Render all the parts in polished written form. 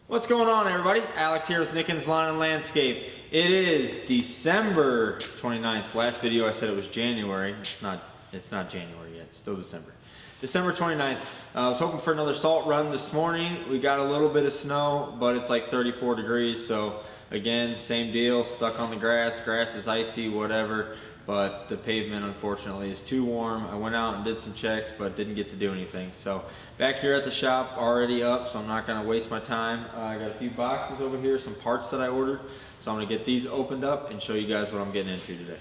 What's going on, everybody? Alex here with Nickens Lawn and Landscape. It is December 29th. Last video I said it was January. It's not January yet. It's still December. December 29th. I was hoping for another salt run this morning. We got a little bit of snow, but it's like 34 degrees. So again, same deal. Stuck on the grass. Grass is icy, whatever. But the pavement, unfortunately, is too warm. I went out and did some checks, but didn't get to do anything. So back here at the shop, already up, so I'm not gonna waste my time. I got a few boxes over here, some parts that I ordered. So I'm gonna get these opened up and show you guys what I'm getting into today.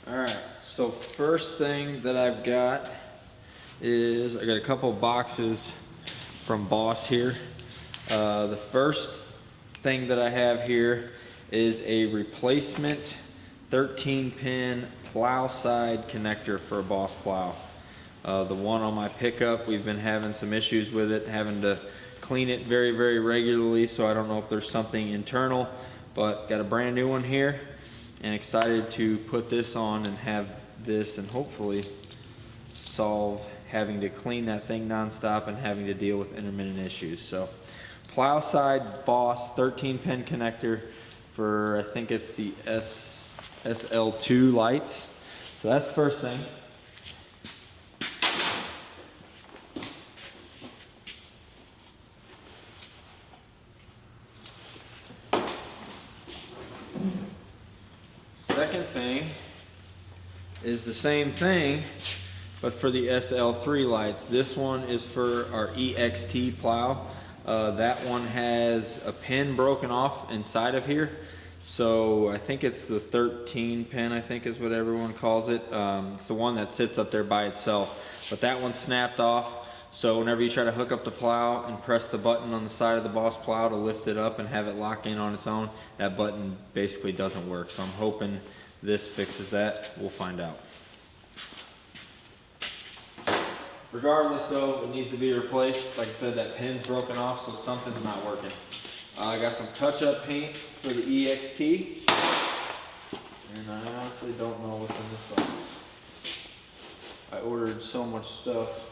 Alright, so first thing that I've got is I got a couple boxes from Boss here. The first thing that I have here is a replacement 13-pin plow side connector for a Boss plow. The one on my pickup, we've been having some issues with it, having to clean it very, very regularly, so I don't know if there's something internal, but got a brand new one here. And excited to put this on and have this and hopefully solve having to clean that thing nonstop and having to deal with intermittent issues. So plow side Boss 13-pin connector for, I think it's the SL2 lights. So that's the first thing. Second thing is the same thing, but for the SL3 lights. This one is for our EXT plow. That one has a pin broken off inside of here. So I think it's the 13 pin, I think is what everyone calls it. It's the one that sits up there by itself. But that one snapped off. So whenever you try to hook up the plow and press the button on the side of the Boss plow to lift it up and have it lock in on its own, that button basically doesn't work. So I'm hoping this fixes that. We'll find out. Regardless though, it needs to be replaced. Like I said, that pin's broken off, so something's not working. I got some touch-up paint for the EXT. And I honestly don't know what's in this box. I ordered so much stuff.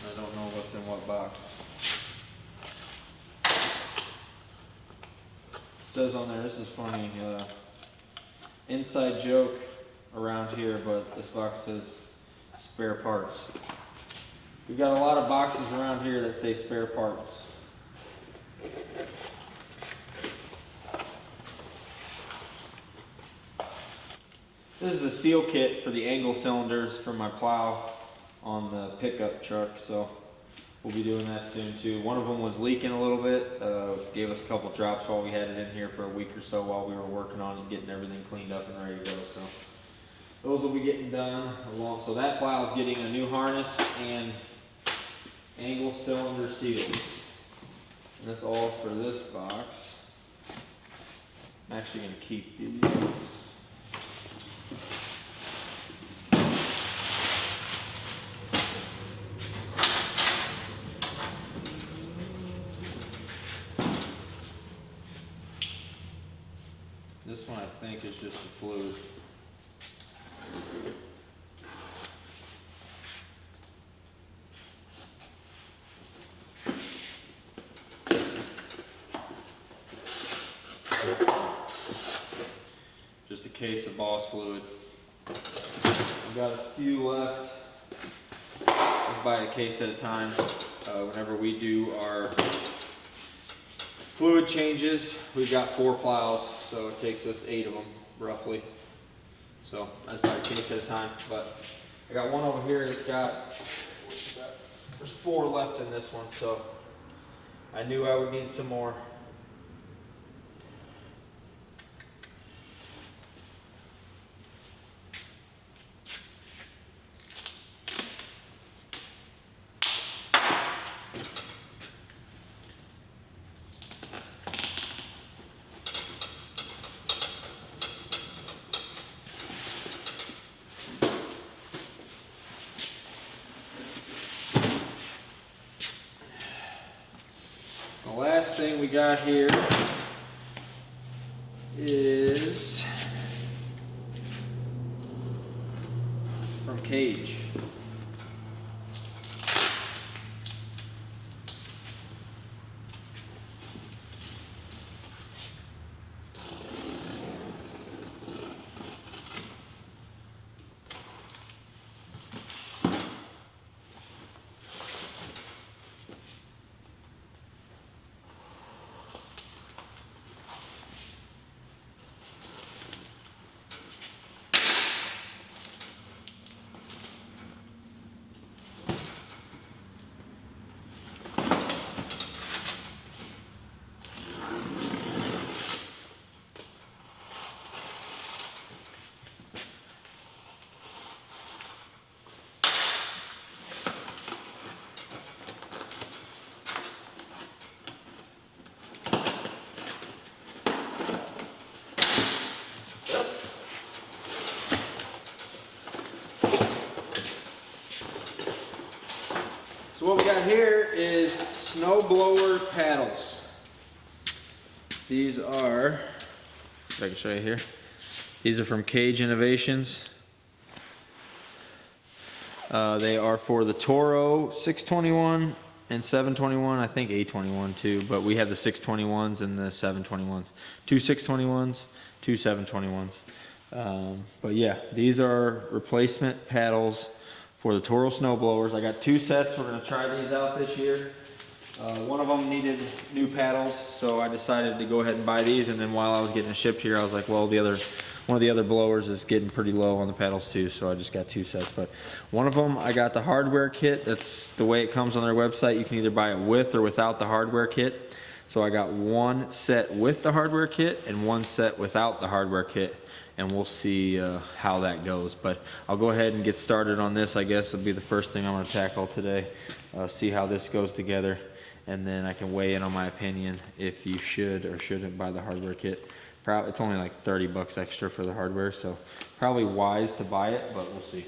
I don't know what's in what box. It says on there, this is funny, inside joke around here, but this box says spare parts. We've got a lot of boxes around here that say spare parts. This is the seal kit for the angle cylinders for my plow on the pickup truck, so we'll be doing that soon too. One of them was leaking a little bit, gave us a couple drops while we had it in here for a week or so while we were working on it, getting everything cleaned up and ready to go. So those will be getting done along. So that plow is getting a new harness and angle cylinder seals. And that's all for this box. I'm actually going to keep these. This one I think is just the fluid. Just a case of Boss fluid. I've got a few left. Just buy a case at a time. Whenever we do our fluid changes, we've got 4 plows, so it takes us 8 of them roughly. So that's about a case at a time. But I got one over here that's got, there's 4 left in this one, so I knew I would need some more. last thing we got here is from Kage. So what we got here is snowblower paddles. These are, if I can show you here, these are from Kage Innovations. They are for the Toro 621 and 721, I think 821 too, but we have the 621s and the 721s. Two 621s, two 721s. But yeah, these are replacement paddles for the Toro snowblowers. I got two sets. We're going to try these out this year. One of them needed new paddles, so I decided to go ahead and buy these, and then while I was getting it shipped here, I was like, well, one of the other blowers is getting pretty low on the paddles too, so I just got two sets. But one of them, I got the hardware kit. That's the way it comes on their website. You can either buy it with or without the hardware kit. So I got one set with the hardware kit and one set without the hardware kit, and we'll see how that goes. But I'll go ahead and get started on this. I guess it'll be the first thing I'm going to tackle today. See how this goes together, and then I can weigh in on my opinion if you should or shouldn't buy the hardware kit. It's only like 30 bucks extra for the hardware, so probably wise to buy it, but we'll see.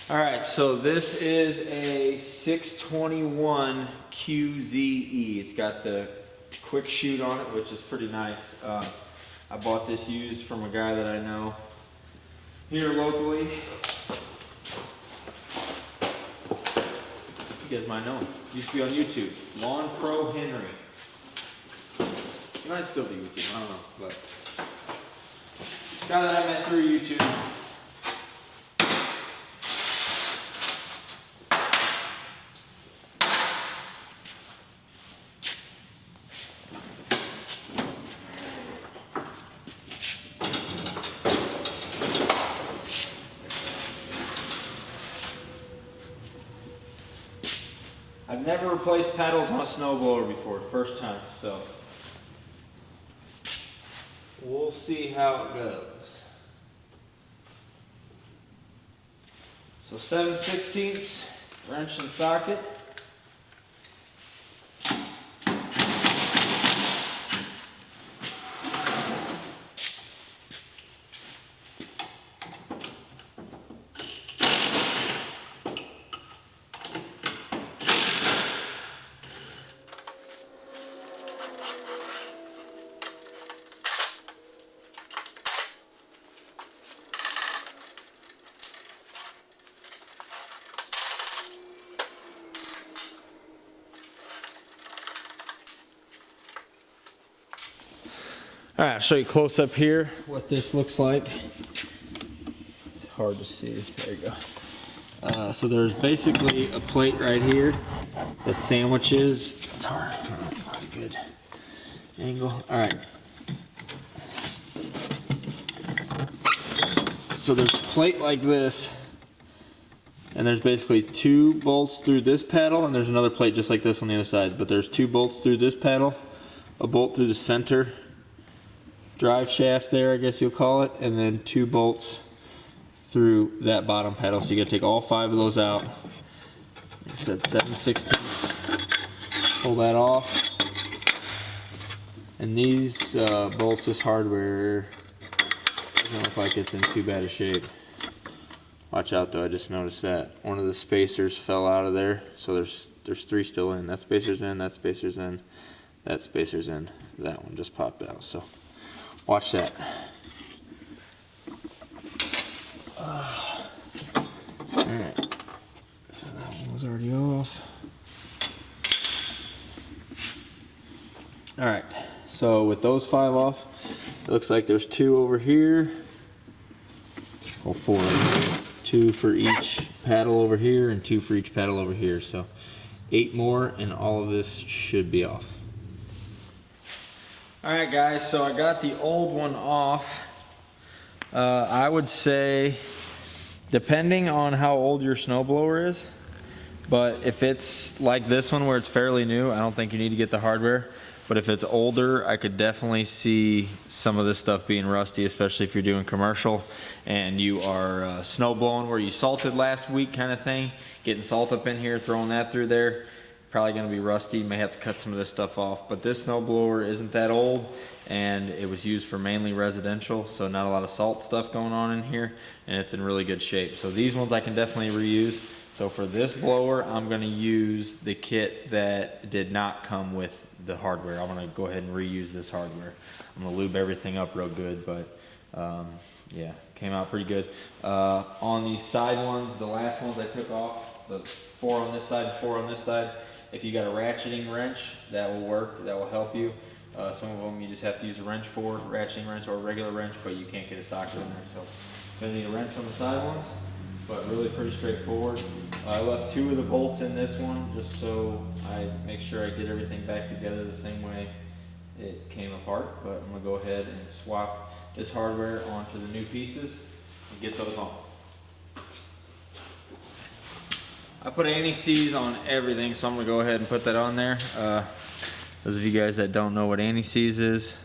All right, so this is a 621 QZE. It's got the quick shoot on it, which is pretty nice. I bought this used from a guy that I know here locally. You guys might know him. Used to be on YouTube. Lawn Pro Henry. He might still be YouTube, I don't know. But guy that I met through YouTube. I've never replaced paddles on a snowblower before, first time, so we'll see how it goes. So 7/16 wrench and socket. All right, I'll show you close up here what this looks like. It's hard to see. There you go. So there's basically a plate right here that sandwiches. It's hard. That's not a good angle. All right. So there's a plate like this, and there's basically two bolts through this paddle, and there's another plate just like this on the other side. But there's two bolts through this paddle, a bolt through the center drive shaft there, I guess you'll call it, and then two bolts through that bottom paddle. So you gotta take all 5 of those out, I said 7/16. Pull that off. And these bolts, this hardware, doesn't look like it's in too bad a shape. Watch out though, I just noticed that one of the spacers fell out of there. So there's 3 still in. That spacer's in, that spacer's in, that spacer's in. That one just popped out, so watch that. Alright, so that one was already off. Alright, so with those 5 off, it looks like there's 2 over here. Well, 4. 2 for each paddle over here and 2 for each paddle over here. So 8 more and all of this should be off. Alright guys, so I got the old one off. I would say, depending on how old your snowblower is, but if it's like this one where it's fairly new, I don't think you need to get the hardware. But if it's older, I could definitely see some of this stuff being rusty, especially if you're doing commercial and you are snow blowing where you salted last week kind of thing. Getting salt up in here, throwing that through there, probably gonna be rusty. You may have to cut some of this stuff off. But this snow blower isn't that old, and it was used for mainly residential, so not a lot of salt stuff going on in here, and it's in really good shape. So these ones I can definitely reuse. So for this blower, I'm gonna use the kit that did not come with the hardware. I'm gonna go ahead and reuse this hardware. I'm gonna lube everything up real good, but yeah, came out pretty good. On these side ones, the last ones I took off, the 4 on this side, 4 on this side, if you got a ratcheting wrench, that will work, that will help you. Some of them you just have to use a wrench for, ratcheting wrench or a regular wrench, but you can't get a socket in there, so gonna need a wrench on the side ones. But really pretty straightforward. I left 2 of the bolts in this one just so I make sure I get everything back together the same way it came apart. But I'm gonna go ahead and swap this hardware onto the new pieces and get those on. I put anti-seize on everything, so I'm gonna go ahead and put that on there. Those of you guys that don't know what anti-seize is,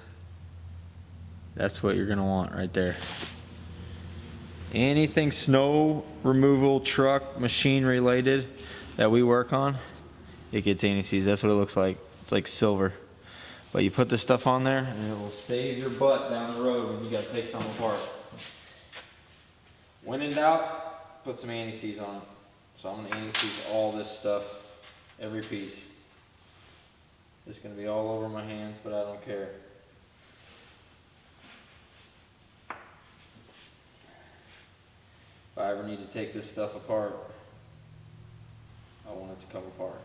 that's what you're gonna want right there. Anything snow removal, truck, machine related that we work on, it gets anti-seize. That's what it looks like. It's like silver. But you put this stuff on there and it will save your butt down the road when you gotta take something apart. When in doubt, put some anti-seize on it. So I'm gonna anti-seize all this stuff, every piece. It's gonna be all over my hands, but I don't care. If I ever need to take this stuff apart, I want it to come apart.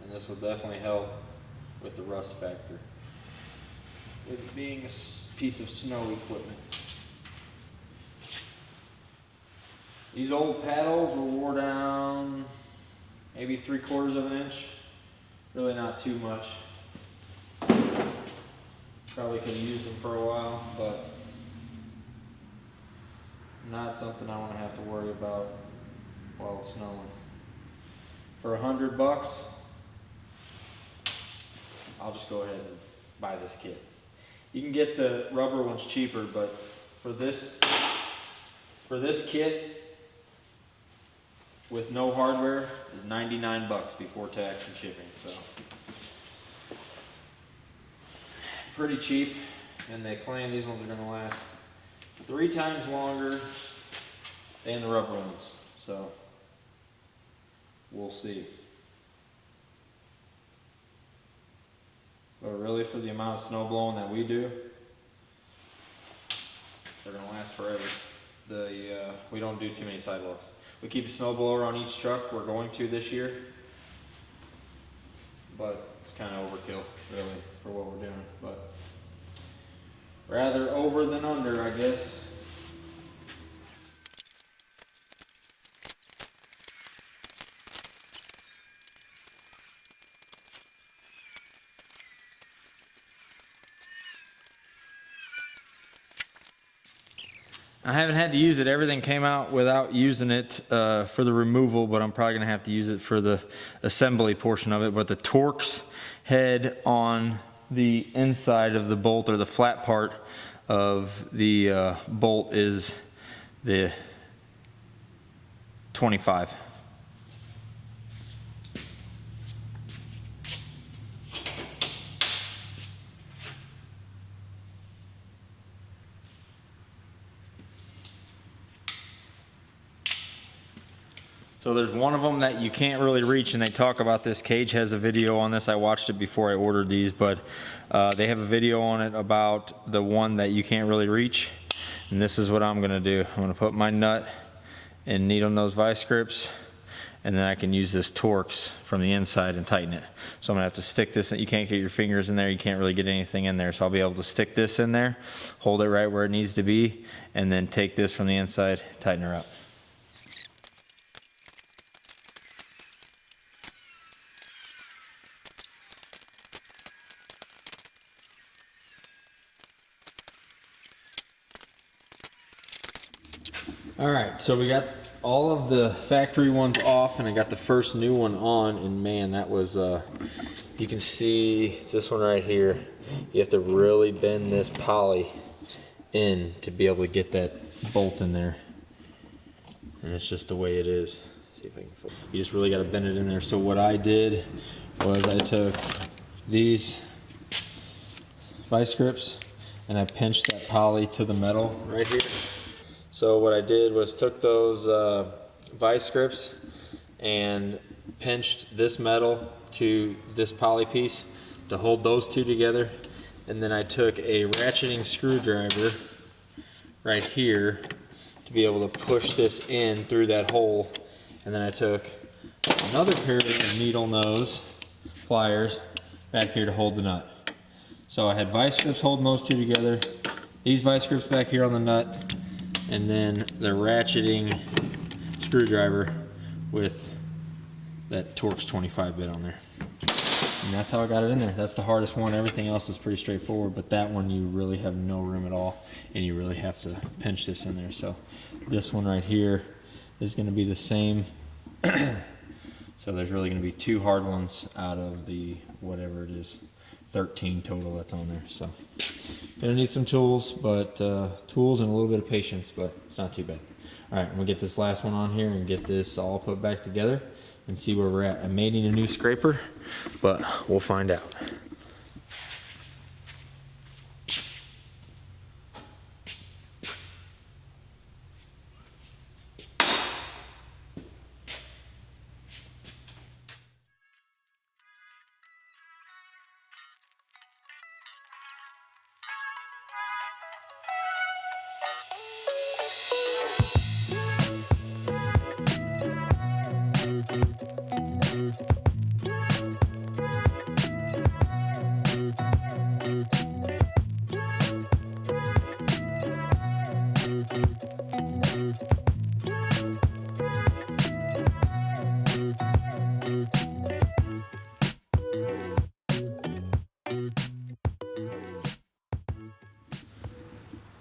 And this will definitely help with the rust factor, with it being a piece of snow equipment. These old paddles were wore down maybe 3/4 of an inch. Really not too much. Probably could have used them for a while, but not something I want to have to worry about while it's snowing. For $100, I'll just go ahead and buy this kit. You can get the rubber ones cheaper, but for this kit with no hardware is $99 before tax and shipping. So pretty cheap, and they claim these ones are going to last 3 times longer than the rubber ones, so we'll see. But really, for the amount of snow blowing that we do, they're gonna last forever. We don't do too many sidewalks. We keep a snow blower on each truck. We're going to this year, but it's kind of overkill, really, for what we're doing. But rather over than under, I guess. I haven't had to use it. Everything came out without using it for the removal, but I'm probably going to have to use it for the assembly portion of it. But the Torx head on the inside of the bolt, or the flat part of the bolt, is the 25. So there's one of them that you can't really reach, and they talk about this. Kage has a video on this. I watched it before I ordered these, but they have a video on it about the one that you can't really reach. And this is what I'm gonna do. I'm gonna put my nut and needle nose vice grips, and then I can use this Torx from the inside and tighten it. So I'm gonna have to stick this in. You can't get your fingers in there, you can't really get anything in there. So I'll be able to stick this in there, hold it right where it needs to be, and then take this from the inside, tighten her up. All right, so we got all of the factory ones off, and I got the first new one on, and man, that was, you can see, it's this one right here. You have to really bend this poly in to be able to get that bolt in there. And it's just the way it is. See if I can focus. You just really got to bend it in there. So what I did was I took these vice grips and I pinched that poly to the metal right here. So what I did was took those vice grips and pinched this metal to this poly piece to hold those two together. And then I took a ratcheting screwdriver right here to be able to push this in through that hole. And then I took another pair of needle nose pliers back here to hold the nut. So I had vice grips holding those two together, these vice grips back here on the nut, and then the ratcheting screwdriver with that Torx 25 bit on there. And that's how I got it in there. That's the hardest one. Everything else is pretty straightforward, but that one you really have no room at all, and you really have to pinch this in there. So this one right here is going to be the same. So there's really going to be 2 hard ones out of the whatever it is, 13 total that's on there. So gonna need some tools, but tools and a little bit of patience, but it's not too bad. All right, we'll get this last one on here and get this all put back together and see where we're at. I may need a new scraper, but we'll find out.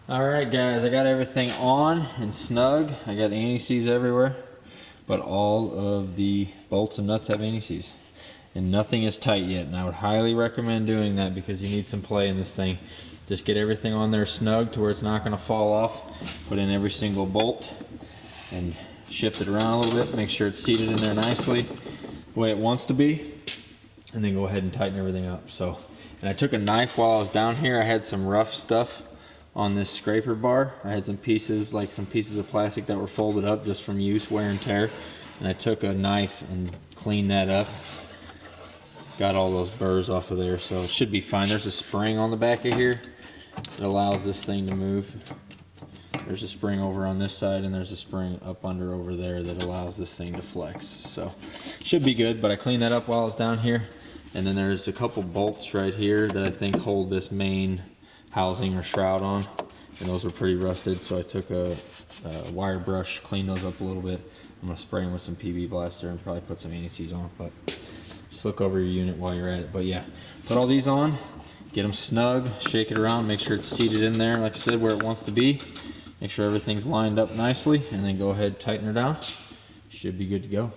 All right, guys, I got everything on and snug. I got anti-seize everywhere, but all of the bolts and nuts have anti-seize, and nothing is tight yet. And I would highly recommend doing that because you need some play in this thing. Just get everything on there snug to where it's not going to fall off. Put in every single bolt and shift it around a little bit. Make sure it's seated in there nicely the way it wants to be, and then go ahead and tighten everything up. So, and I took a knife while I was down here. I had some rough stuff on this scraper bar. I had some pieces, like some pieces of plastic that were folded up just from use, wear and tear. And I took a knife and cleaned that up. Got all those burrs off of there, so it should be fine. There's a spring on the back of here that allows this thing to move. There's a spring over on this side, and there's a spring up under over there that allows this thing to flex. So should be good, but I cleaned that up while I was down here. And then there's a couple bolts right here that I think hold this main housing or shroud on, and those were pretty rusted, so I took a wire brush, cleaned those up a little bit. I'm gonna spray them with some PB Blaster and probably put some anti-seize on, but just look over your unit while you're at it. But yeah, put all these on, get them snug, shake it around, make sure it's seated in there, like I said, where it wants to be. Make sure everything's lined up nicely, and then go ahead and tighten her down. Should be good to go.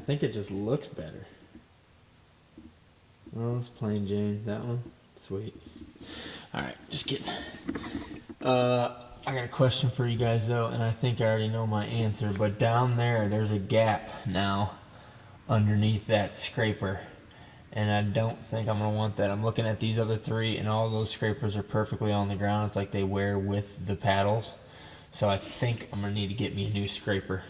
think it just looks better. Oh, it's plain Jane. That one? Sweet. Alright, just kidding. I got a question for you guys though, and I think I already know my answer, but down there's a gap now underneath that scraper, and I don't think I'm going to want that. I'm looking at these other three, and all those scrapers are perfectly on the ground. It's like they wear with the paddles, so I think I'm going to need to get me a new scraper.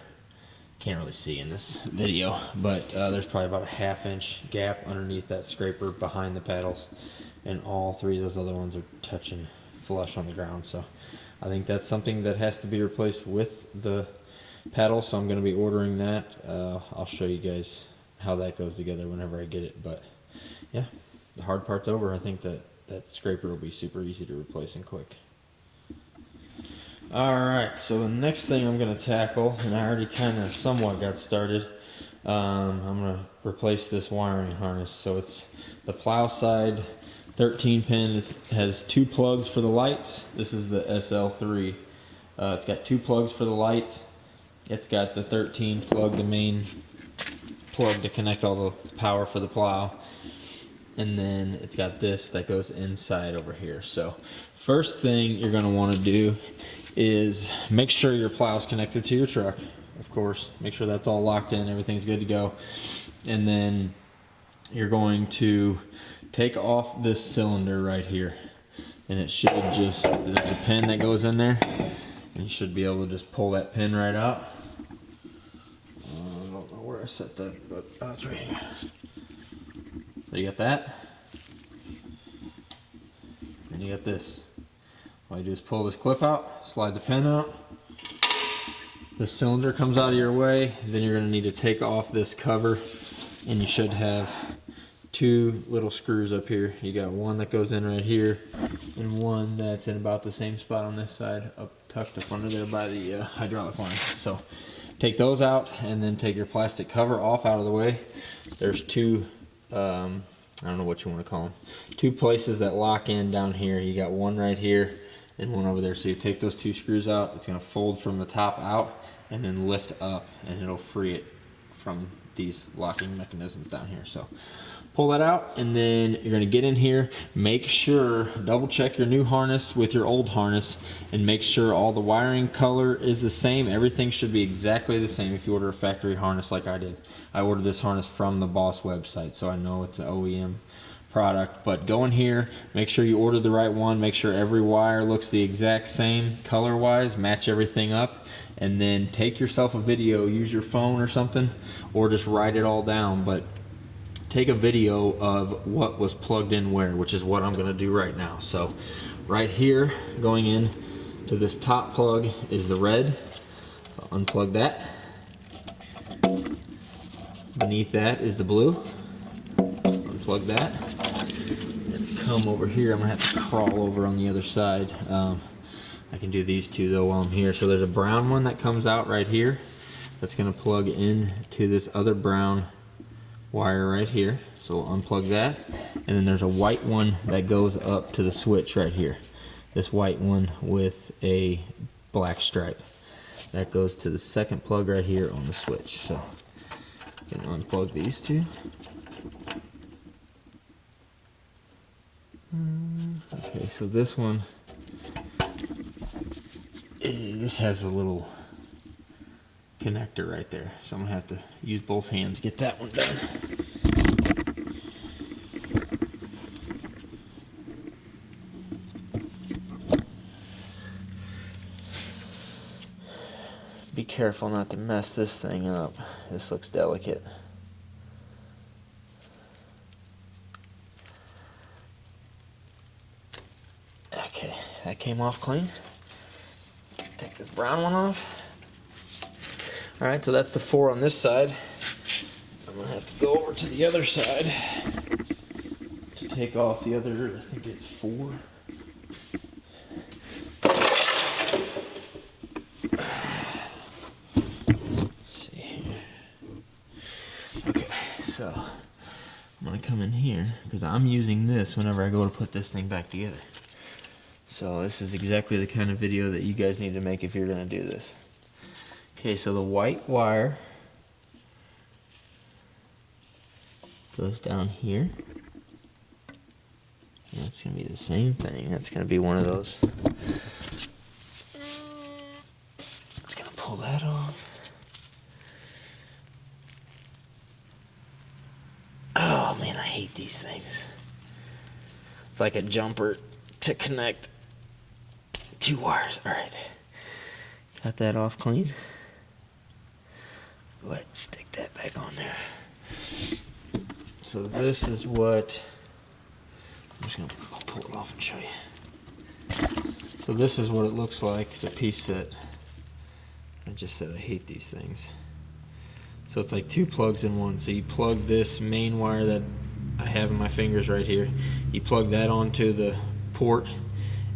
Can't really see in this video, but there's probably about a 1/2 inch gap underneath that scraper behind the paddles, and all three of those other ones are touching flush on the ground. So I think that's something that has to be replaced with the paddle, so I'm going to be ordering that. I'll show you guys how that goes together whenever I get it. But yeah, the hard part's over. I think that scraper will be super easy to replace and quick. Alright, so the next thing I'm going to tackle, and I already kind of somewhat got started, I'm going to replace this wiring harness. So it's the Plow side 13 pin. It has 2 plugs for the lights. This is the SL3. It's got 2 plugs for the lights. It's got the 13 plug, the main plug to connect all the power for the plow. And then it's got this that goes inside over here. So first thing you're going to want to do is make sure your plow is connected to your truck. Of course, make sure that's all locked in, everything's good to go. And then you're going to take off this cylinder right here, and it should just, there's a pin that goes in there, and you should be able to just pull that pin right out. I don't know where I set that, but it's right here. So you got that, and you got this. All you do is pull this clip out, slide the pin out, the cylinder comes out of your way. Then you're going to need to take off this cover, and you should have 2 little screws up here. You got one that goes in right here, and one that's in about the same spot on this side, up tucked up under there by the hydraulic line. So take those out, and then take your plastic cover off out of the way. There's 2 I don't know what you want to call them, 2 places that lock in down here. You got one right here and one over there. So you take those 2 screws out, it's going to fold from the top out and then lift up, and it'll free it from these locking mechanisms down here. So pull that out, and then you're going to get in here. Make sure, double check your new harness with your old harness, and make sure all the wiring color is the same. Everything should be exactly the same if you order a factory harness like I did. I ordered this harness from the Boss website, so I know it's an OEM product. But go in here, make sure you order the right one, make sure every wire looks the exact same color wise, match everything up, and then take yourself a video. Use your phone or something, or just write it all down, but take a video of what was plugged in where, which is what I'm going to do right now. So right here, going in to this top plug is the red. I'll unplug that. Beneath that is the blue. Unplug that. And come over here. I'm going to have to crawl over on the other side. I can do these 2 though while I'm here. So there's a brown one that comes out right here. That's going to plug in to this other brown wire right here. So we'll unplug that. And then there's a white one that goes up to the switch right here. This white one with a black stripe. That goes to the second plug right here on the switch. So you can unplug these 2. Okay, so this one, this has a little connector right there. So I'm going to have to use both hands to get that one done. Be careful not to mess this thing up. This looks delicate. Okay, that came off clean. Take this brown one off. Alright, so that's the 4 on this side. I'm going to have to go over to the other side to take off the other, I think it's 4. So I'm going to come in here because I'm using this whenever I go to put this thing back together. So this is exactly the kind of video that you guys need to make if you're going to do this. Okay, so the white wire goes down here. And that's going to be the same thing. That's going to be one of those. It's going to pull that off. Oh man, I hate these things. It's like a jumper to connect two wires. Alright. Got that off clean. Go ahead and stick that back on there. So this is what, I'm just going to pull it off and show you. So this is what it looks like, the piece that I just said I hate these things. So it's like two plugs in one. So you plug this main wire that I have in my fingers right here, you plug that onto the port,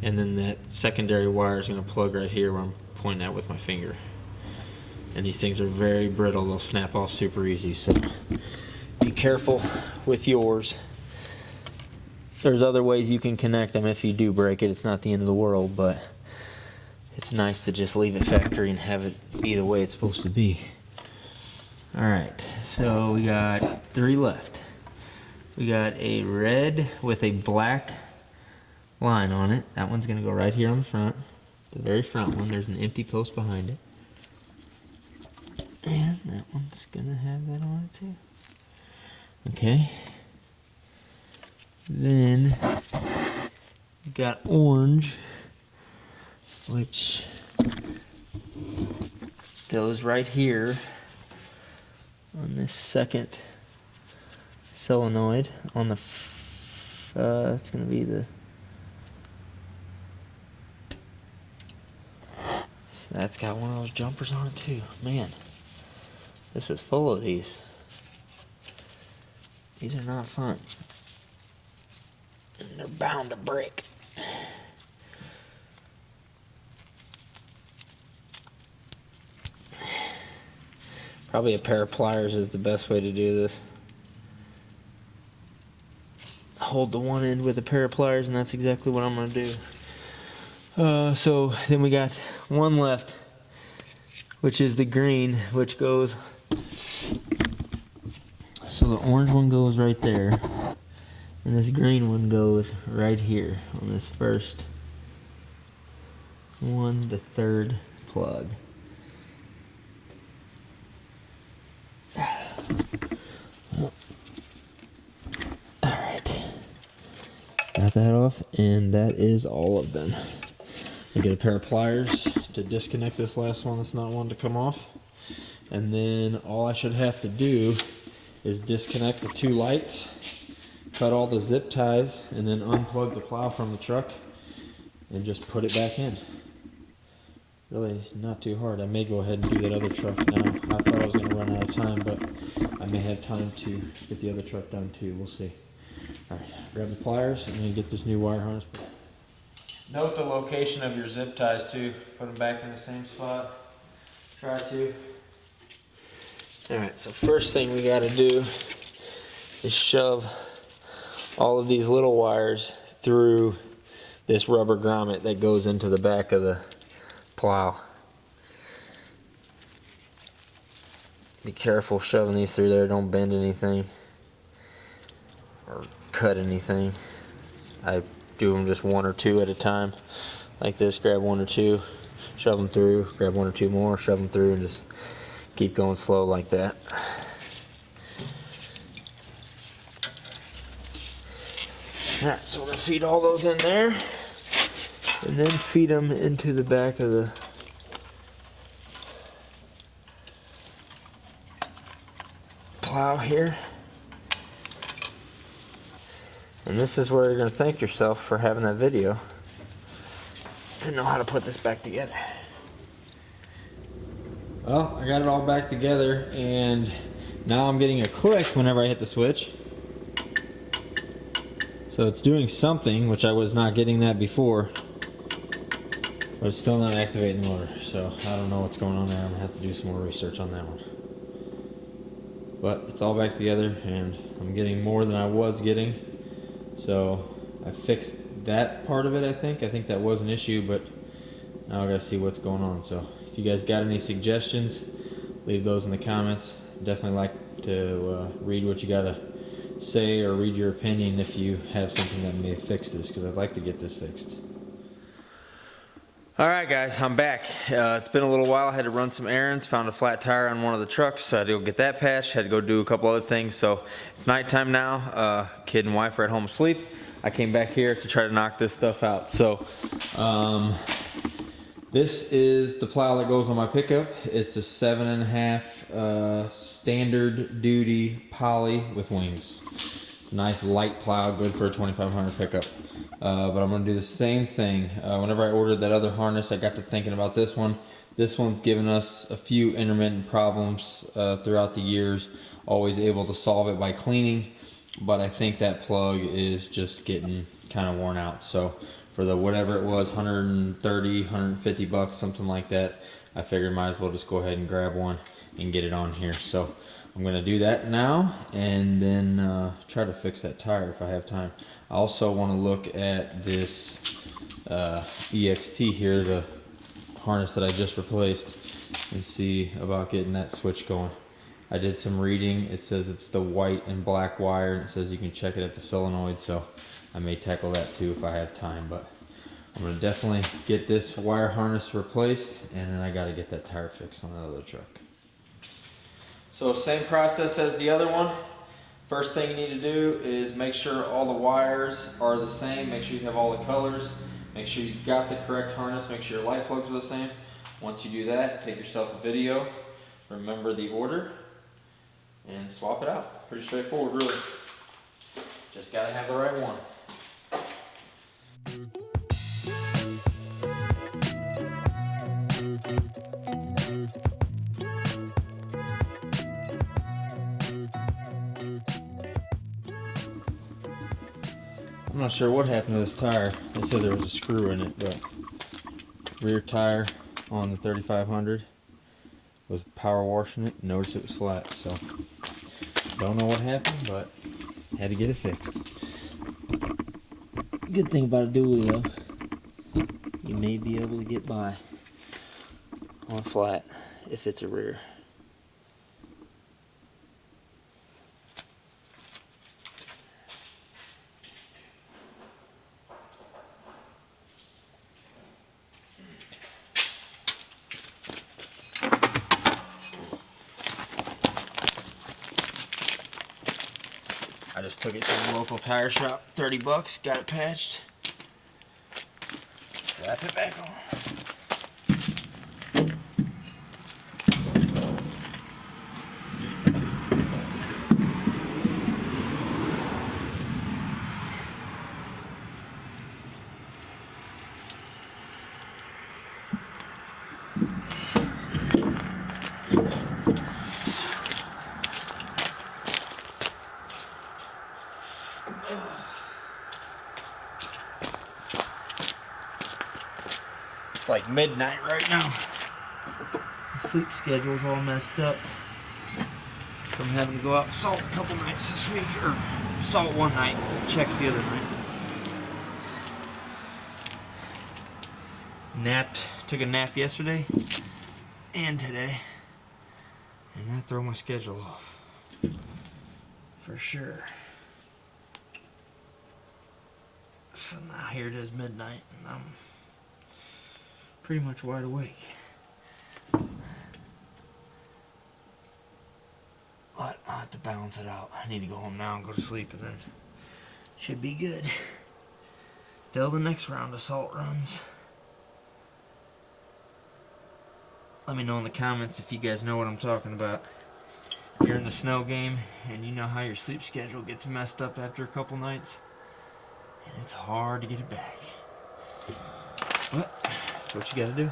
and then that secondary wire is going to plug right here where I'm pointing at with my finger. And these things are very brittle, they'll snap off super easy, so be careful with yours. There's other ways you can connect them if you do break it. It's not the end of the world, but it's nice to just leave it factory and have it be the way it's supposed to be. Alright, so we got 3 left. We got a red with a black line on it. That one's going to go right here on the front. The very front one. There's an empty post behind it. And that one's going to have that on it too. Okay. Then we got orange, which goes right here on this second solenoid on the it's going to be the, so that's got one of those jumpers on it too. Man, this is full of these. These are not fun. And they're bound to break. Probably a pair of pliers is the best way to do this. Hold the one end with a pair of pliers, and that's exactly what I'm going to do. So then we got one left, which is the green, which goes, so the orange one goes right there, and this green one goes right here on this first one, the third plug. Alright, got that off, and that is all of them. I get a pair of pliers to disconnect this last one that's not wanting to come off, and then all I should have to do is disconnect the 2 lights, cut all the zip ties, and then unplug the plow from the truck and just put it back in. Really not too hard. I may go ahead and do that other truck now. I thought I was going to run out of time, but I may have time to get the other truck done too. We'll see. Alright, grab the pliers and then get this new wire harness. Note the location of your zip ties too. Put them back in the same spot. Try to. Alright, so first thing we got to do is shove all of these little wires through this rubber grommet that goes into the back of the plow. Be careful shoving these through there, don't bend anything or cut anything. I do them just 1 or 2 at a time like this. Grab 1 or 2, shove them through, grab 1 or 2 more, shove them through, and just keep going slow like that. Alright, so we're going to feed all those in there and then feed them into the back of the plow here. And this is where you're going to thank yourself for having that video to know how to put this back together. Well, I got it all back together, and now I'm getting a click whenever I hit the switch. So it's doing something, which I was not getting that before, but it's still not activating the motor. So I don't know what's going on there. I'm going to have to do some more research on that one. But it's all back together, and I'm getting more than I was getting. So I fixed that part of it, I think. I think that was an issue, but now I got to see what's going on. So if you guys got any suggestions, leave those in the comments. Definitely like to read what you got to say or read your opinion if you have something that may fix this, because I'd like to get this fixed. Alright guys, I'm back. It's been a little while. I had to run some errands, found a flat tire on one of the trucks, so I had to go get that patched, had to go do a couple other things. So it's nighttime now, kid and wife are at home asleep. I came back here to try to knock this stuff out. So this is the plow that goes on my pickup. It's a 7.5 standard duty poly with wings. Nice light plow, good for a 2500 pickup. But I'm gonna do the same thing. Whenever I ordered that other harness, I got to thinking about this one. This one's given us a few intermittent problems throughout the years. Always able to solve it by cleaning, but I think that plug is just getting kind of worn out. So for the whatever it was, 130, 150 bucks, something like that, I figured might as well just go ahead and grab one and get it on here. So I'm gonna do that now and then try to fix that tire if I have time. I also want to look at this EXT here, the harness that I just replaced, and see about getting that switch going. I did some reading. It says it's the white and black wire, and it says you can check it at the solenoid, so I may tackle that too if I have time. But I'm going to definitely get this wire harness replaced, and then I got to get that tire fixed on the other truck. So same process as the other one. First thing you need to do is make sure all the wires are the same. Make sure you have all the colors. Make sure you've got the correct harness. Make sure your light plugs are the same. Once you do that, take yourself a video. Remember the order and swap it out. Pretty straightforward, really. Just gotta have the right one. I'm not sure what happened to this tire. They said there was a screw in it, but rear tire on the 3500 was power washing it. Noticed it was flat, so don't know what happened, but had to get it fixed. Good thing about a dually though, you may be able to get by on flat if it's a rear. I just took it to the local tire shop, 30 bucks, got it patched. Slap it back on. It's like midnight right now. The sleep schedule's all messed up from having to go out and salt a couple nights this week, or salt one night, checks the other night. Napped, took a nap yesterday and today, and that threw my schedule off for sure. So now here it is midnight and I'm pretty much wide awake. But I'll have to balance it out. I need to go home now and go to sleep, and then should be good till the next round of salt runs. Let me know in the comments if you guys know what I'm talking about. If you're in the snow game and you know how your sleep schedule gets messed up after a couple nights, and it's hard to get it back. But that's what you gotta do.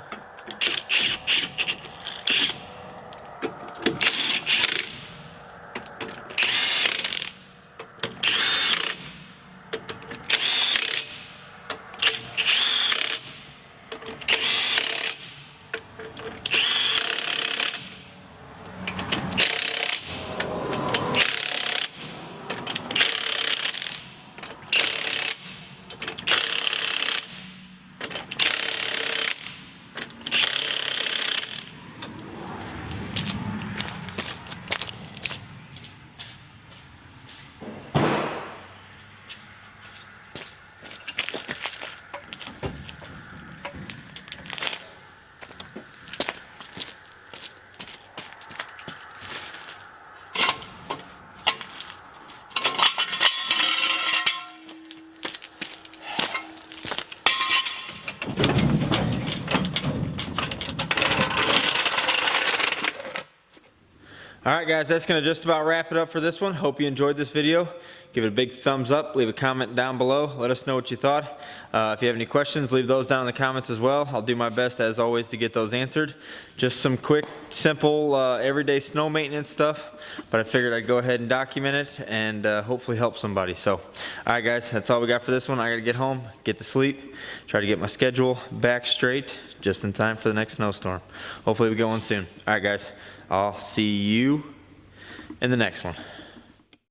right, guys, that's gonna just about wrap it up for this one. Hope you enjoyed this video. Give it a big thumbs up, leave a comment down below, let us know what you thought. If you have any questions, leave those down in the comments as well. I'll do my best, as always, to get those answered. Just some quick, simple, everyday snow maintenance stuff, but I figured I'd go ahead and document it and hopefully help somebody. So, all right, guys, that's all we got for this one. I gotta get home, get to sleep, try to get my schedule back straight, just in time for the next snowstorm. Hopefully we get one soon. All right, guys, I'll see you in the next one.